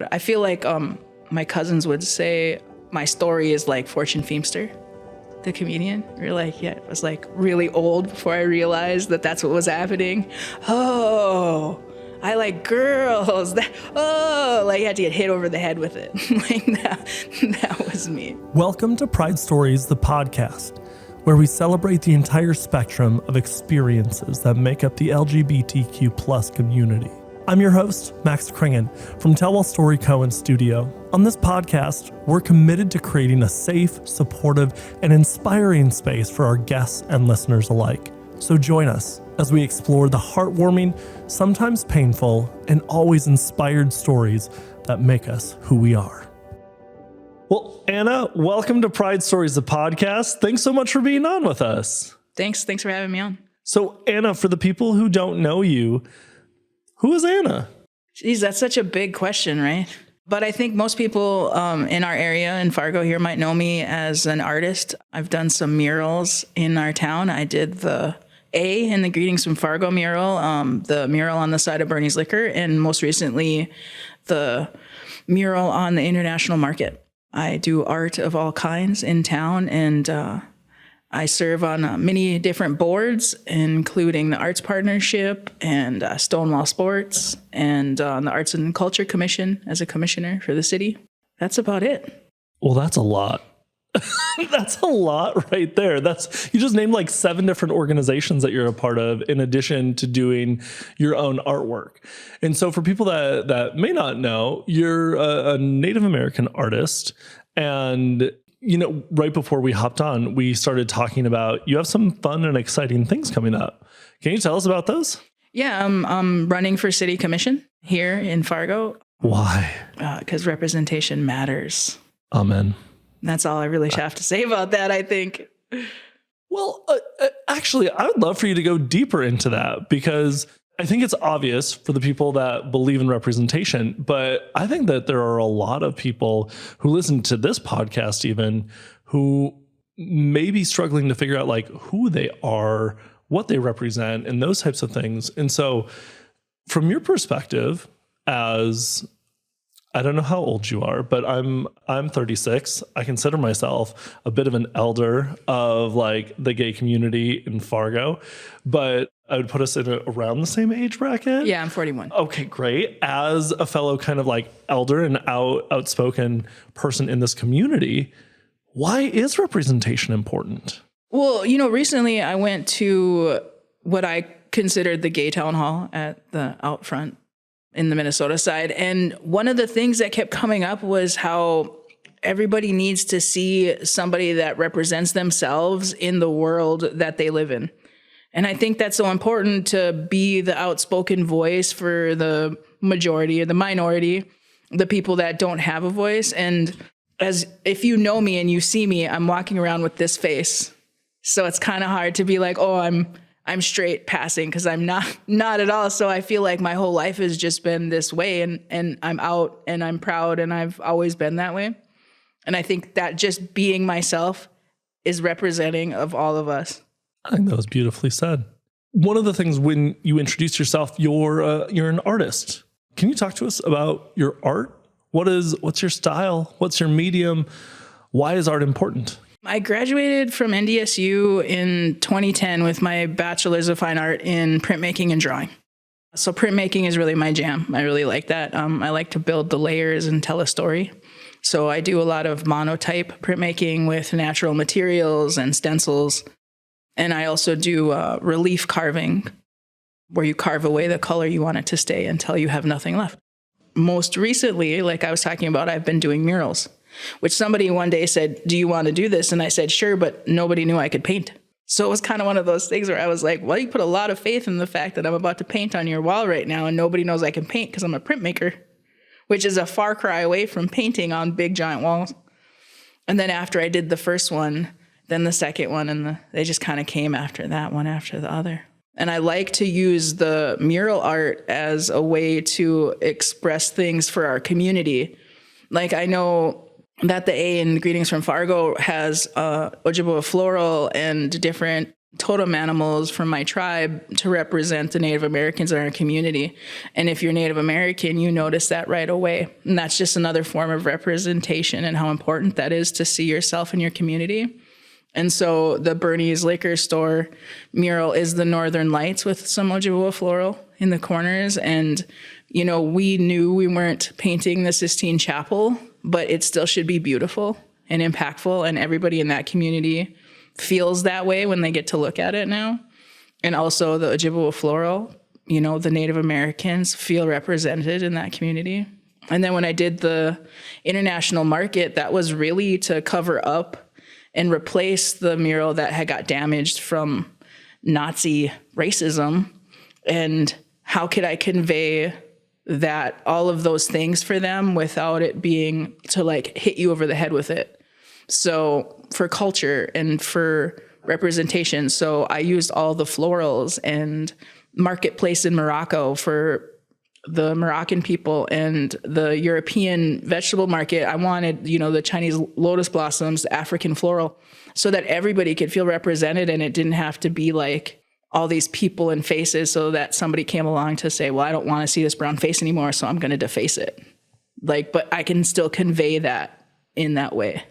I feel like my cousins would say my story is like Fortune Feimster, the comedian. You're like, yeah, it was like really old before I realized that that's what was happening. Oh, I like girls. Like you had to get hit over the head with it. Like that was me. Welcome to Pride Stories, the podcast, where we celebrate the entire spectrum of experiences that make up the LGBTQ plus community. I'm your host, Max Kringen, from Tellwell Story Co. and Studio. On this podcast, we're committed to creating a safe, supportive, and inspiring space for our guests and listeners alike. So join us as we explore the heartwarming, sometimes painful, and always inspired stories that make us who we are. Well, Anna, welcome to Pride Stories, the podcast. Thanks so much for being on with us. Thanks for having me on. So, Anna, for the people who don't know you, who is Anna? Geez, that's such a big question, right? But I think most people in our area in Fargo here might know me as an artist. I've done some murals in our town. I did the A in the Greetings from Fargo mural, the mural on the side of Bernie's Liquor, and most recently, the mural on the International Market. I do art of all kinds in town, and I serve on many different boards, including the Arts Partnership and Stonewall Sports, and on the Arts and Culture Commission as a commissioner for the city. That's about it. Well, that's a lot. That's a lot right there. You just named like 7 different organizations that you're a part of, in addition to doing your own artwork. And so for people that may not know, you're a Native American artist. And, you know, right before we hopped on, we started talking about you have some fun and exciting things coming up. Can you tell us about those? Yeah, I'm running for city commission here in Fargo. Why? Because representation matters. Amen. That's all I really have to say about that, I think. Well, actually, I would love for you to go deeper into that, because I think it's obvious for the people that believe in representation, but I think that there are a lot of people who listen to this podcast even who may be struggling to figure out like who they are, what they represent, and those types of things. And so from your perspective, as I don't know how old you are, but I'm 36. I consider myself a bit of an elder of like the gay community in Fargo, but I would put us in around the same age bracket. Yeah, I'm 41. Okay, great. As a fellow kind of like elder and outspoken person in this community, why is representation important? Well, you know, recently I went to what I considered the gay town hall at the out front in the Minnesota side. And one of the things that kept coming up was how everybody needs to see somebody that represents themselves in the world that they live in. And I think that's so important, to be the outspoken voice for the majority or the minority, the people that don't have a voice. And as if you know me and you see me, I'm walking around with this face. So it's kind of hard to be like, oh, I'm straight passing, because I'm not at all. So I feel like my whole life has just been this way, and I'm out and I'm proud, and I've always been that way. And I think that just being myself is representing of all of us. I think that was beautifully said. One of the things when you introduce yourself, you're an artist. Can you talk to us about your art? What's your style? What's your medium? Why is art important? I graduated from NDSU in 2010 with my Bachelor's of Fine Art in printmaking and drawing. So printmaking is really my jam. I really like that. I like to build the layers and tell a story. So I do a lot of monotype printmaking with natural materials and stencils. And I also do relief carving, where you carve away the color you want it to stay until you have nothing left. Most recently, like I was talking about, I've been doing murals, which somebody one day said, do you want to do this? And I said, sure, but nobody knew I could paint. So it was kind of one of those things where I was like, well, you put a lot of faith in the fact that I'm about to paint on your wall right now, and nobody knows I can paint because I'm a printmaker, which is a far cry away from painting on big giant walls. And then after I did the first one, then the second one, and they just kind of came after that one after the other. And I like to use the mural art as a way to express things for our community. Like I know that the A in Greetings from Fargo has Ojibwe floral and different totem animals from my tribe to represent the Native Americans in our community. And if you're Native American, you notice that right away. And that's just another form of representation and how important that is to see yourself in your community. And so the Bernie's liquor store mural is the Northern Lights with some Ojibwa floral in the corners. And, you know, we knew we weren't painting the Sistine Chapel, but it still should be beautiful and impactful. And everybody in that community feels that way when they get to look at it now. And also the Ojibwa floral, you know, the Native Americans feel represented in that community. And then when I did the international market, that was really to cover up and replace the mural that had got damaged from Nazi racism. And how could I convey that, all of those things for them without it being to like hit you over the head with it? So for culture and for representation. So I used all the florals and marketplace in Morocco for the Moroccan people and the European vegetable market. I wanted, you know, the Chinese lotus blossoms, the African floral, so that everybody could feel represented and it didn't have to be like all these people and faces so that somebody came along to say, well, I don't want to see this brown face anymore, so I'm going to deface it. Like, but I can still convey that in that way.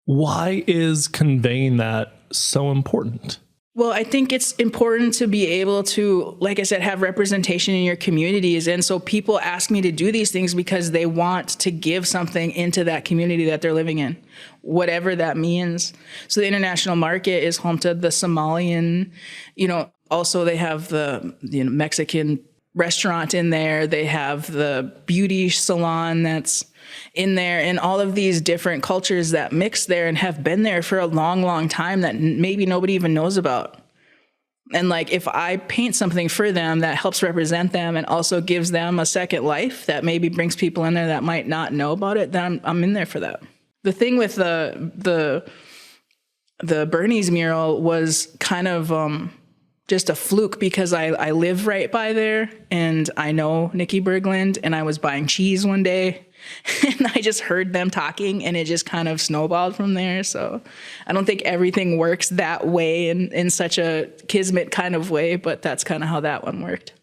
Why is conveying that so important? Well, I think it's important to be able to, like I said, have representation in your communities. And so people ask me to do these things because they want to give something into that community that they're living in, whatever that means. So the international market is home to the Somalian, you know, also they have the Mexican restaurant in there. They have the beauty salon that's in there, and all of these different cultures that mix there and have been there for a long, long time that maybe nobody even knows about. And like, if I paint something for them that helps represent them and also gives them a second life that maybe brings people in there that might not know about it, then I'm in there for that. The thing with the Bernie's mural was kind of just a fluke because I live right by there and I know Nikki Berglund, and I was buying cheese one day and I just heard them talking and it just kind of snowballed from there. So I don't think everything works that way in such a kismet kind of way, but that's kind of how that one worked.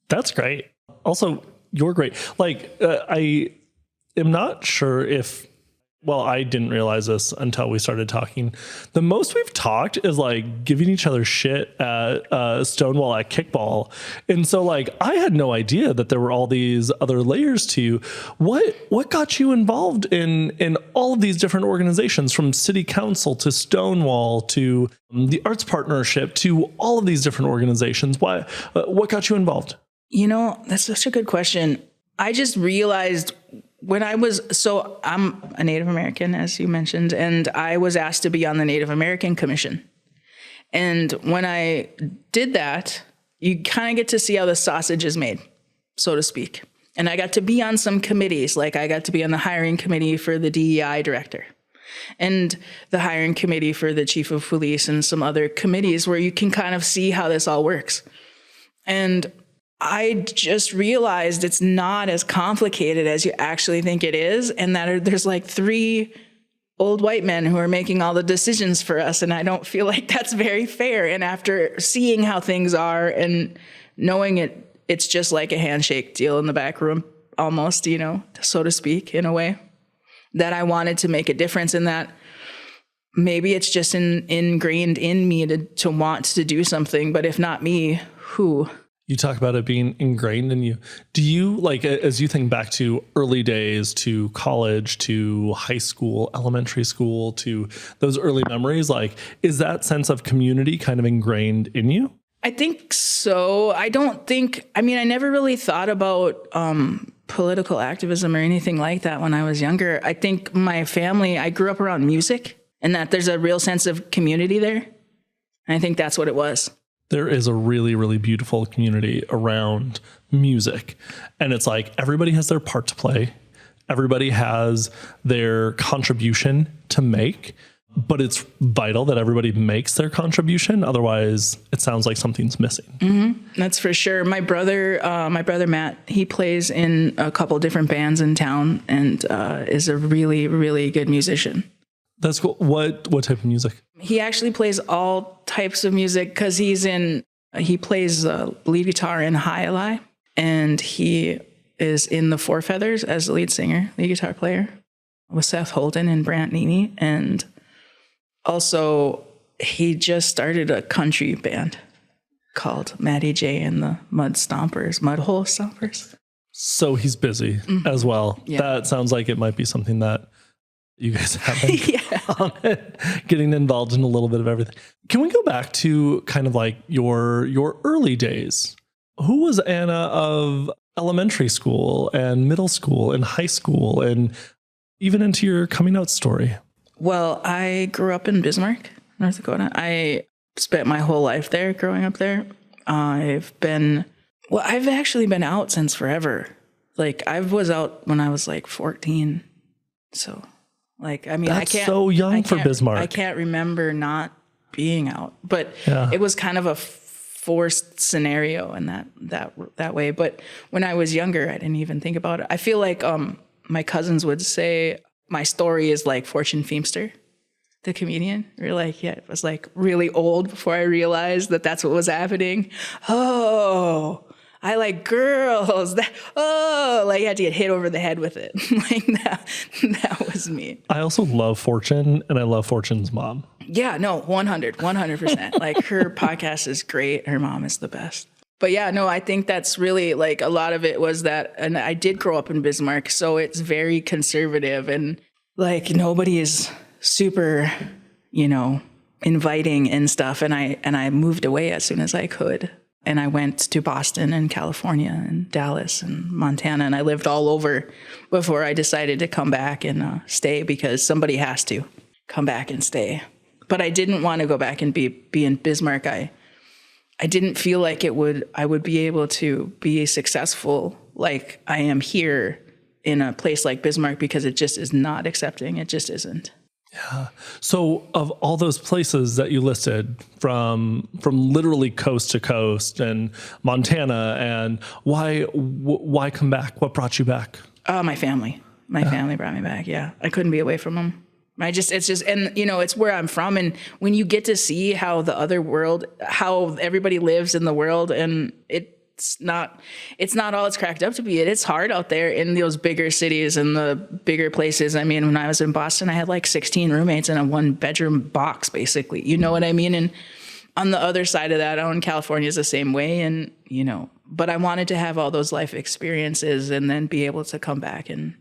That's great. Also, you're great. Like, I am not sure if, well, I didn't realize this until we started talking. The most we've talked is like giving each other shit at Stonewall at kickball. And so like, I had no idea that there were all these other layers to you. What got you involved in all of these different organizations, from city council to Stonewall to the arts partnership to all of these different organizations? What got you involved? You know, that's such a good question. I just realized when I'm a Native American, as you mentioned, and I was asked to be on the Native American Commission. And when I did that, you kind of get to see how the sausage is made, so to speak. And I got to be on some committees, like I got to be on the hiring committee for the DEI director and the hiring committee for the chief of police and some other committees where you can kind of see how this all works. And I just realized it's not as complicated as you actually think it is, and that there's like 3 old white men who are making all the decisions for us, and I don't feel like that's very fair. And after seeing how things are and knowing it's just like a handshake deal in the back room, almost, you know, so to speak, in a way, that I wanted to make a difference in that. Maybe it's just ingrained in me to want to do something, but if not me, who? You talk about it being ingrained in you. Do you, like, as you think back to early days, to college, to high school, elementary school, to those early memories, like, is that sense of community kind of ingrained in you? I think so. I never really thought about political activism or anything like that when I was younger. I think my family, I grew up around music, and that there's a real sense of community there. And I think that's what it was. There is a really, really beautiful community around music. And it's like everybody has their part to play. Everybody has their contribution to make. But it's vital that everybody makes their contribution. Otherwise, it sounds like something's missing. Mm-hmm. That's for sure. My brother Matt, he plays in a couple different bands in town and is a really, really good musician. That's cool. What type of music? He actually plays all types of music because he plays lead guitar in High Ally, and he is in the Four Feathers as the lead singer, lead guitar player, with Seth Holden and Brant Neely. And also, he just started a country band called Matty J and the Mudhole Stompers. So he's busy as well. Yeah. That sounds like it might be something that you guys have been Yeah. getting involved in a little bit of everything. Can we go back to kind of like your early days? Who was Anna of elementary school and middle school and high school and even into your coming out story? Well, I grew up in Bismarck, North Dakota. I spent my whole life there, growing up there. I've actually been out since forever. Like, I was out when I was like 14. So, like, I mean, That's so young for Bismarck. I can't remember not being out, but Yeah. it was kind of a forced scenario in that way. But when I was younger, I didn't even think about it. I feel like my cousins would say my story is like Fortune Feimster, the comedian. We're like, yeah, it was like really old before I realized that that's what was happening. Oh, I like girls. Like you had to get hit over the head with it. Like that was me. I also love Fortune, and I love Fortune's mom. Yeah, no, 100%. Like, her podcast is great. Her mom is the best. But yeah, no, I think that's really like a lot of it was that, and I did grow up in Bismarck, so it's very conservative and like nobody is super, inviting and stuff. And I moved away as soon as I could. And I went to Boston and California and Dallas and Montana, and I lived all over before I decided to come back and stay, because somebody has to come back and stay. But I didn't want to go back and be in Bismarck. I didn't feel like I would be able to be successful like I am here in a place like Bismarck, because it just is not accepting. It just isn't. Yeah. So of all those places that you listed, from literally coast to coast and Montana, and why come back? What brought you back? My family. My family brought me back. Yeah. I couldn't be away from them. And it's where I'm from. And when you get to see how the other world, how everybody lives in the world, and it's not all it's cracked up to be. It's hard out there in those bigger cities and the bigger places. I mean, when I was in Boston, I had like 16 roommates in a 1-bedroom box, basically. You know what I mean? And on the other side of that, out in California is the same way. And, but I wanted to have all those life experiences and then be able to come back and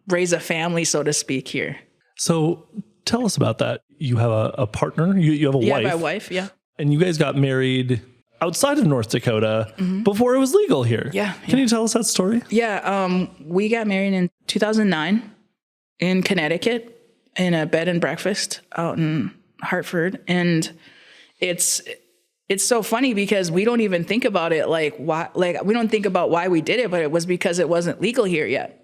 raise a family, so to speak, here. So tell us about that. You have a partner, you have a wife. Yeah, my wife, yeah. And you guys got married outside of North Dakota before it was legal here. Yeah. Can you tell us that story? Yeah. We got married in 2009 in Connecticut in a bed and breakfast out in Hartford. And it's so funny because we don't even think about it we don't think about why we did it, but it was because it wasn't legal here yet.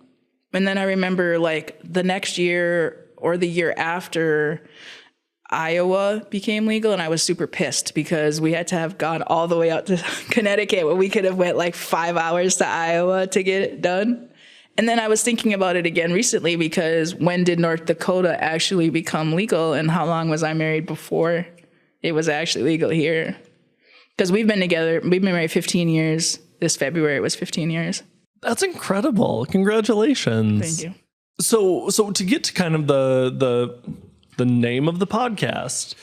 And then I remember like the next year or the year after, Iowa became legal, and I was super pissed because we had to have gone all the way out to Connecticut when we could have went like 5 hours to Iowa to get it done. And then I was thinking about it again recently, because when did North Dakota actually become legal, and how long was I married before it was actually legal here? Because we've been married 15 years. This February it was 15 years. That's incredible. Congratulations. Thank you. So to get to kind of the name of the podcast,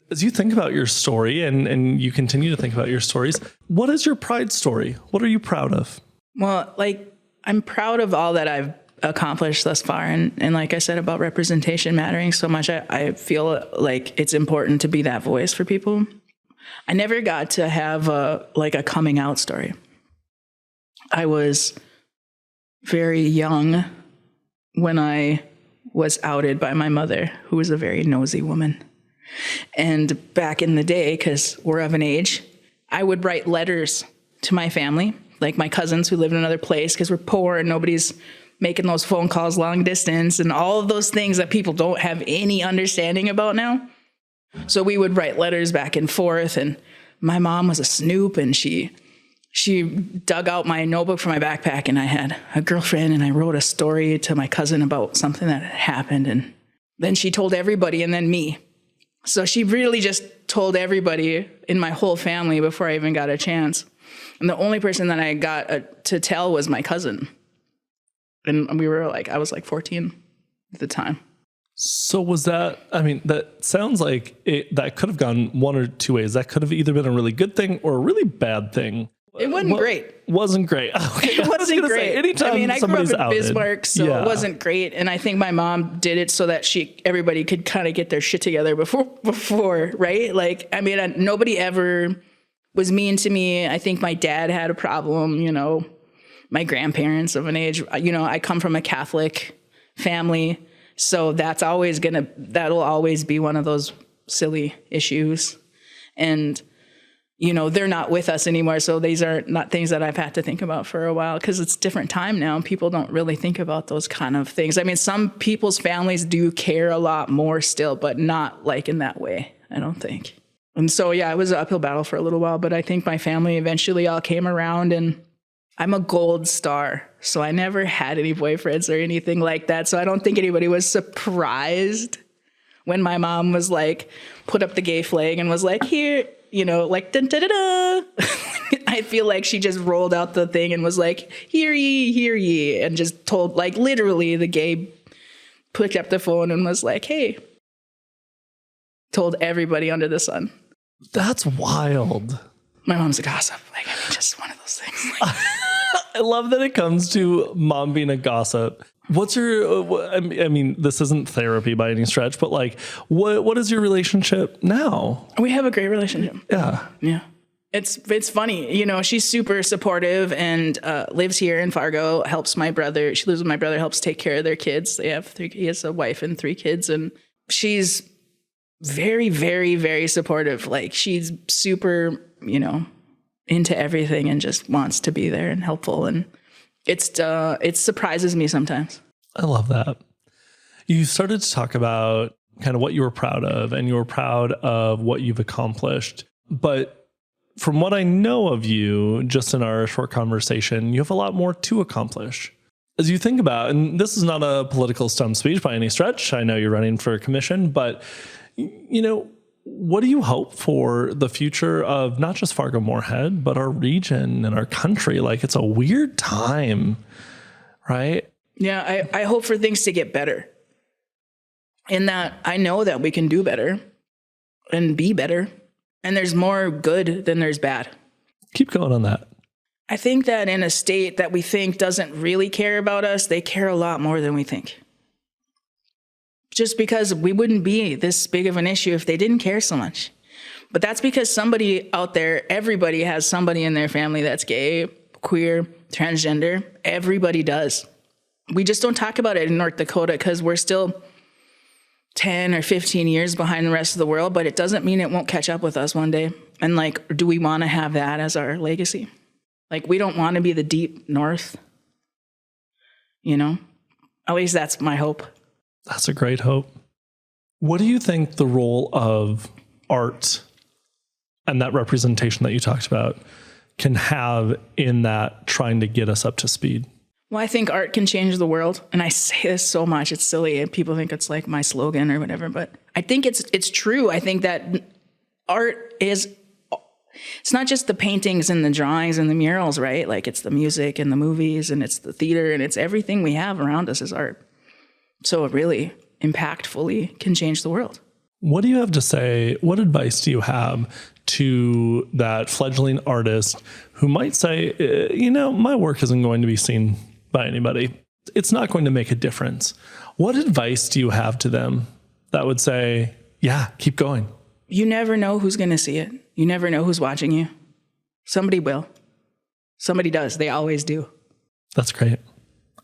as you think about your story and you continue to think about your stories, what is your pride story? What are you proud of? Well, I'm proud of all that I've accomplished thus far. And like I said about representation mattering so much, I feel like it's important to be that voice for people. I never got to have a coming out story. I was very young when I was outed by my mother, who was a very nosy woman. And back in the day, because we're of an age, I would write letters to my family, like my cousins who lived in another place, because we're poor and nobody's making those phone calls long distance and all of those things that people don't have any understanding about now. So we would write letters back and forth, and my mom was a snoop, and she dug out my notebook from my backpack, and I had a girlfriend, and I wrote a story to my cousin about something that had happened. And Then she told everybody and then me. So she really just told everybody in my whole family before I even got a chance. And the only person that I got to tell was my cousin. And we were like, I was like 14 at the time. So was that, I mean, that sounds like that could have gone one or two ways. That could have either been a really good thing or a really bad thing. It wasn't great. Wasn't great. Okay. It wasn't great. Anytime I mean, I grew up in outed, Bismarck, so it wasn't great. And I think my mom did it so that everybody could kind of get their shit together before, right? Like, I mean, nobody ever was mean to me. I think my dad had a problem, you know, my grandparents of an age, you know, I come from a Catholic family. So that'll always be one of those silly issues. And, you know, they're not with us anymore. So these are not things that I've had to think about for a while because it's a different time now. And people don't really think about those kind of things. I mean, some people's families do care a lot more still, but not like in that way, I don't think. And so, yeah, it was an uphill battle for a little while, but I think my family eventually all came around, and I'm a gold star, so I never had any boyfriends or anything like that. So I don't think anybody was surprised when my mom was like, put up the gay flag and was like, here, you know, like, dun, da, da, da. I feel like she just rolled out the thing and was like, hear ye, and just told, like, literally the gay picked up the phone and was like, hey, told everybody under the sun. That's wild. My mom's a gossip. Like, I mean, just one of those things. Like, I love that it comes to mom being a gossip. What's your, I mean, this isn't therapy by any stretch, but like, what is your relationship now? We have a great relationship. Yeah. Yeah. It's funny. You know, she's super supportive and lives here in Fargo, helps my brother. She lives with my brother, helps take care of their kids. He has a wife and 3 kids, and she's very, very, very supportive. Like, she's super, you know, into everything and just wants to be there and helpful. And it surprises me sometimes. I love that. You started to talk about kind of what you were proud of, and you were proud of what you've accomplished. But from what I know of you, just in our short conversation, you have a lot more to accomplish. As you think about, and this is not a political stump speech by any stretch. I know you're running for a commission, but, you know, what do you hope for the future of not just Fargo-Moorhead, but our region and our country? Like, it's a weird time, right? Yeah, I hope for things to get better. In that I know that we can do better and be better. And there's more good than there's bad. Keep going on that. I think that in a state that we think doesn't really care about us, they care a lot more than we think. Just because we wouldn't be this big of an issue if they didn't care so much. But that's because somebody out there, everybody has somebody in their family that's gay, queer, transgender. Everybody does. We just don't talk about it in North Dakota because we're still 10 or 15 years behind the rest of the world, but it doesn't mean it won't catch up with us one day. And like, do we want to have that as our legacy? Like, we don't want to be the deep north, you know? At least that's my hope. That's a great hope. What do you think the role of art and that representation that you talked about can have in that trying to get us up to speed? Well, I think art can change the world. And I say this so much, it's silly. And people think it's like my slogan or whatever, but I think it's true. I think that art it's not just the paintings and the drawings and the murals, right? Like, it's the music and the movies and it's the theater and it's everything we have around us is art. So it really impactfully can change the world. What do you have to say? What advice do you have to that fledgling artist who might say, you know, my work isn't going to be seen by anybody. It's not going to make a difference. What advice do you have to them that would say, yeah, keep going? You never know who's going to see it. You never know who's watching you. Somebody will. Somebody does. They always do. That's great.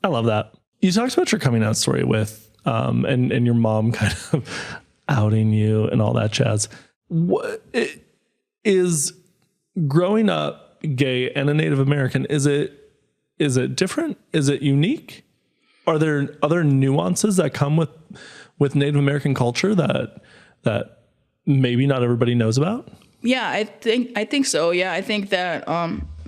I love that. You talked about your coming out story with, and your mom kind of outing you and all that jazz. What is growing up gay and a Native American? Is it different? Is it unique? Are there other nuances that come with Native American culture that maybe not everybody knows about? Yeah, I think so. Yeah, I think that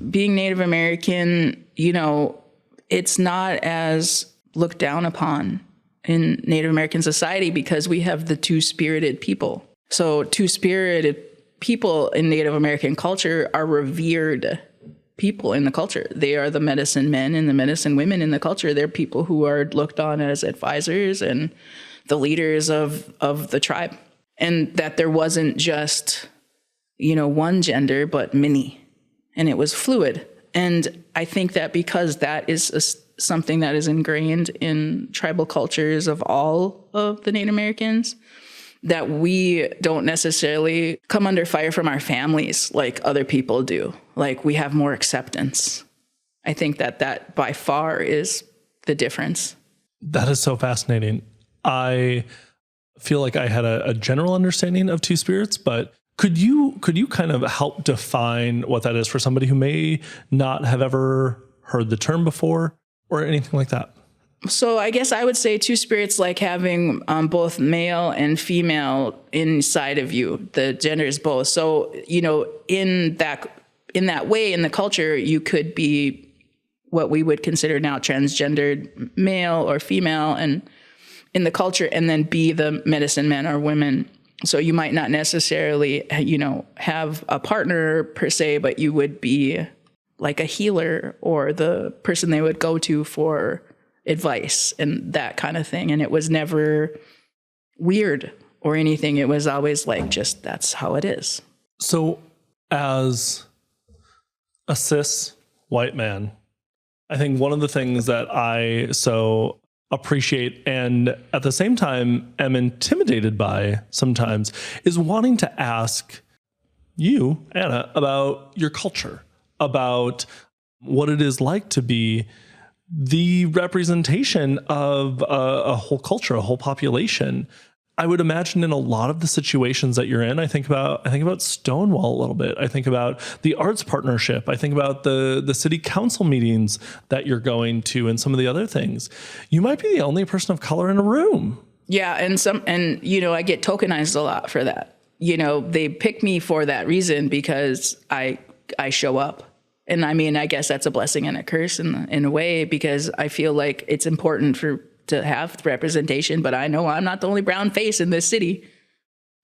being Native American, you know, it's not as looked down upon in Native American society because we have the two-spirited people. So two-spirited people in Native American culture are revered people in the culture. They are the medicine men and the medicine women in the culture. They're people who are looked on as advisors and the leaders of the tribe. And that there wasn't just, one gender, but many. And it was fluid. And I think that because that is something that is ingrained in tribal cultures of all of the Native Americans, that we don't necessarily come under fire from our families like other people do. Like we have more acceptance. I think that by far is the difference. That is so fascinating. I feel like I had a general understanding of two spirits, but could you kind of help define what that is for somebody who may not have ever heard the term before or anything like that? So I guess I would say two spirits like having both male and female inside of you. The gender is both. So, in that way, in the culture, you could be what we would consider now transgendered male or female and in the culture, and then be the medicine men or women. So you might not necessarily, have a partner per se, but you would be like a healer or the person they would go to for advice and that kind of thing. And it was never weird or anything. It was always like, just that's how it is. So as a cis white man, I think one of the things that I so appreciate and at the same time am intimidated by sometimes is wanting to ask you, Anna, about your culture, about what it is like to be the representation of a whole culture, a whole population. I would imagine in a lot of the situations that you're in, I think about Stonewall a little bit. I think about the arts partnership. I think about the city council meetings that you're going to and some of the other things. You might be the only person of color in a room. Yeah. And I get tokenized a lot for that. They pick me for that reason because I show up. And I mean, I guess that's a blessing and a curse in a way, because I feel like it's important to have representation, but I know I'm not the only brown face in this city.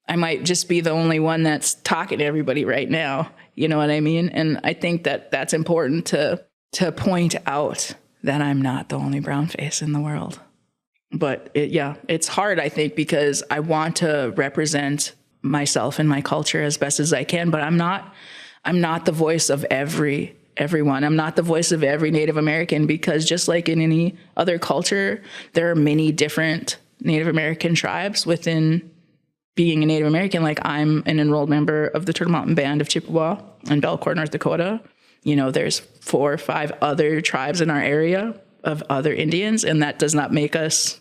I might just be the only one that's talking to everybody right now. You know what I mean? And I think that that's important to point out that I'm not the only brown face in the world. But it's hard, I think, because I want to represent myself and my culture as best as I can, but I'm not the voice of everyone. I'm not the voice of every Native American, because just like in any other culture, there are many different Native American tribes within being a Native American. Like I'm an enrolled member of the Turtle Mountain Band of Chippewa in Belcourt, North Dakota. There's 4 or 5 other tribes in our area of other Indians, and that does not make us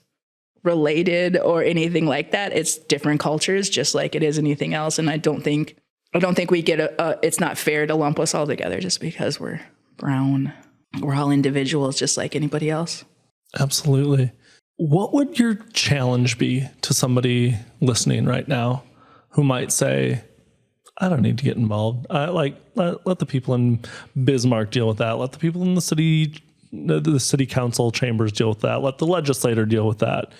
related or anything like that. It's different cultures, just like it is anything else. And I don't think we get it's not fair to lump us all together just because we're brown. We're all individuals just like anybody else. Absolutely. What would your challenge be to somebody listening right now who might say, I don't need to get involved. Let the people in Bismarck deal with that. Let the people in the city council chambers deal with that. Let the legislator deal with that.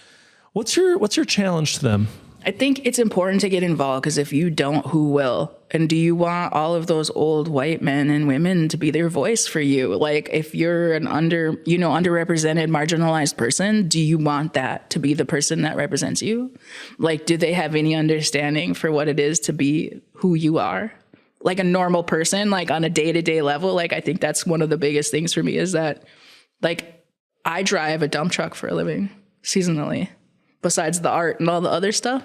What's your challenge to them? I think it's important to get involved, because if you don't, who will? And do you want all of those old white men and women to be their voice for you? Like if you're an underrepresented, marginalized person, do you want that to be the person that represents you? Like, do they have any understanding for what it is to be who you are? Like a normal person, like on a day-to-day level. Like I think that's one of the biggest things for me is that, like, I drive a dump truck for a living seasonally, besides the art and all the other stuff.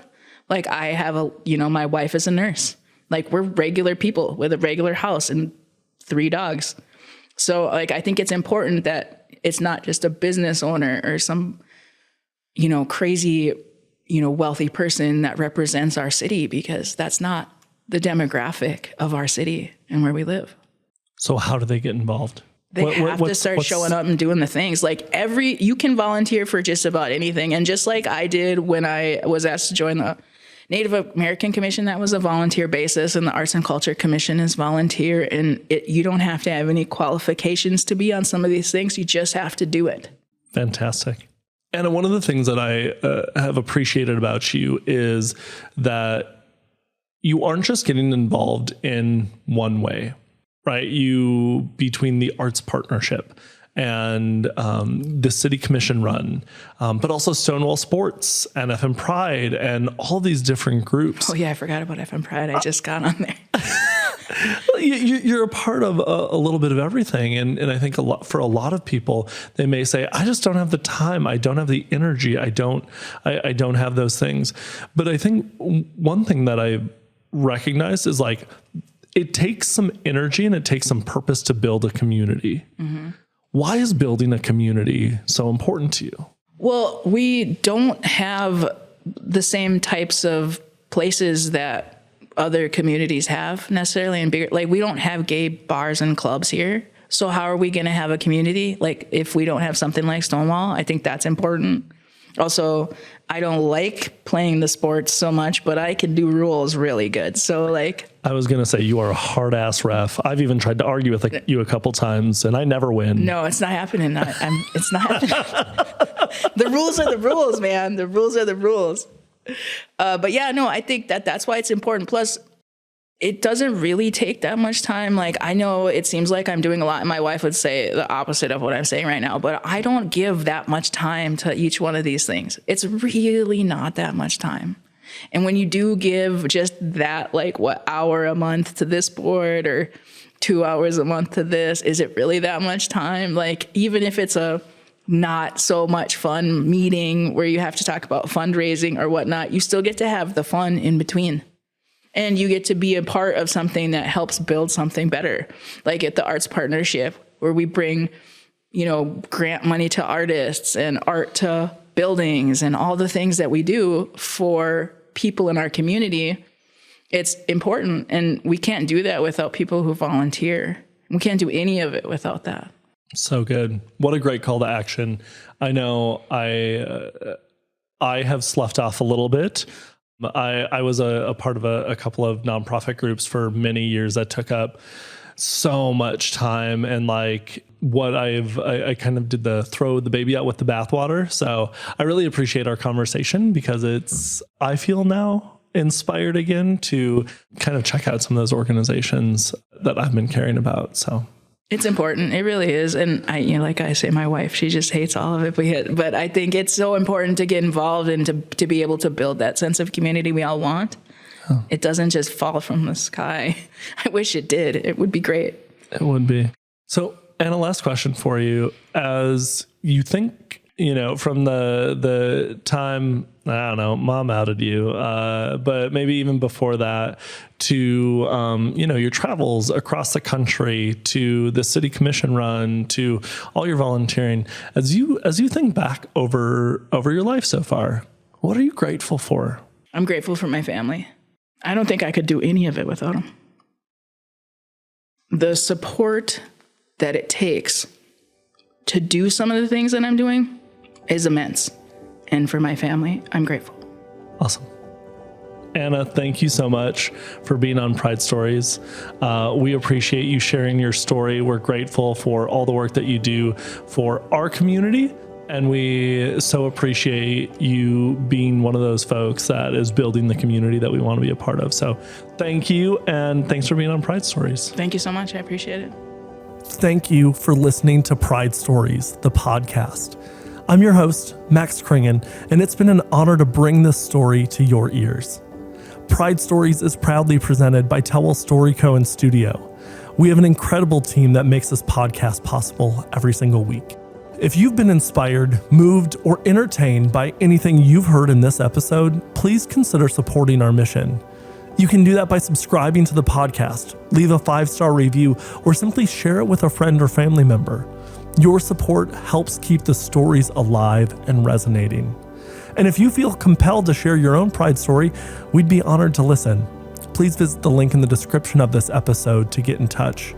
Like I have my wife is a nurse. Like we're regular people with a regular house and 3 dogs. So like, I think it's important that it's not just a business owner or some, crazy, wealthy person that represents our city, because that's not the demographic of our city and where we live. So how do they get involved? They have to start showing up and doing the things. Like you can volunteer for just about anything. And just like I did when I was asked to join the Native American Commission, that was a volunteer basis, and the Arts and Culture Commission is volunteer. And you don't have to have any qualifications to be on some of these things. You just have to do it. Fantastic. And one of the things that I have appreciated about you is that you aren't just getting involved in one way, right? You, between the arts partnership and the city commission run, but also Stonewall Sports and FM Pride and all these different groups. Oh yeah, I forgot about FM Pride. I just got on there. You're a part of a little bit of everything. And I think for a lot of people, they may say, I just don't have the time. I don't have the energy. I don't have those things. But I think one thing that I recognized is like, it takes some energy and it takes some purpose to build a community. Mm-hmm. Why is building a community so important to you? Well, we don't have the same types of places that other communities have necessarily in bigger, like we don't have gay bars and clubs here. So how are we going to have a community? Like if we don't have something like Stonewall, I think that's important. Also, I don't like playing the sports so much, but I can do rules really good. So like, I was going to say you are a hard ass ref. I've even tried to argue with you a couple times and I never win. No, it's not happening. It's not happening. The rules are the rules, man. The rules are the rules. But yeah, no, I think that's why it's important. Plus, it doesn't really take that much time. Like, I know it seems like I'm doing a lot, and my wife would say the opposite of what I'm saying right now, but I don't give that much time to each one of these things. It's really not that much time. And when you do give just that, like, what, hour a month to this board or 2 hours a month to this, is it really that much time? Like, even if it's a not so much fun meeting where you have to talk about fundraising or whatnot, you still get to have the fun in between. And you get to be a part of something that helps build something better. Like at the Arts Partnership, where we bring, grant money to artists and art to buildings and all the things that we do for people in our community. It's important. And we can't do that without people who volunteer. We can't do any of it without that. So good. What a great call to action. I know I have sloughed off a little bit. I was a part of a couple of nonprofit groups for many years that took up so much time, and like what I kind of did the throw the baby out with the bathwater. So I really appreciate our conversation because I feel now inspired again to kind of check out some of those organizations that I've been caring about. So it's important. It really is. And like I say, my wife, she just hates all of it. But I think it's so important to get involved and to be able to build that sense of community we all want. Oh. It doesn't just fall from the sky. I wish it did. It would be great. It would be. So, Anna, last question for you. As you think, from the time, I don't know, mom outed you, but maybe even before that, to, your travels across the country, to the city commission run, to all your volunteering, as you think back over your life so far, what are you grateful for? I'm grateful for my family. I don't think I could do any of it without them. The support that it takes to do some of the things that I'm doing is immense. And for my family, I'm grateful. Awesome. Anna, thank you so much for being on Pride Stories. We appreciate you sharing your story. We're grateful for all the work that you do for our community. And we so appreciate you being one of those folks that is building the community that we want to be a part of. So thank you. And thanks for being on Pride Stories. Thank you so much. I appreciate it. Thank you for listening to Pride Stories, the podcast. I'm your host, Max Kringen, and it's been an honor to bring this story to your ears. Pride Stories is proudly presented by Tellwell Story Co. and Studio. We have an incredible team that makes this podcast possible every single week. If you've been inspired, moved, or entertained by anything you've heard in this episode, please consider supporting our mission. You can do that by subscribing to the podcast, leave a 5-star review, or simply share it with a friend or family member. Your support helps keep the stories alive and resonating. And if you feel compelled to share your own Pride story, we'd be honored to listen. Please visit the link in the description of this episode to get in touch.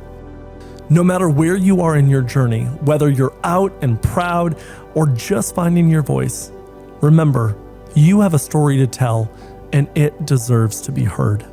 No matter where you are in your journey, whether you're out and proud or just finding your voice, remember, you have a story to tell and it deserves to be heard.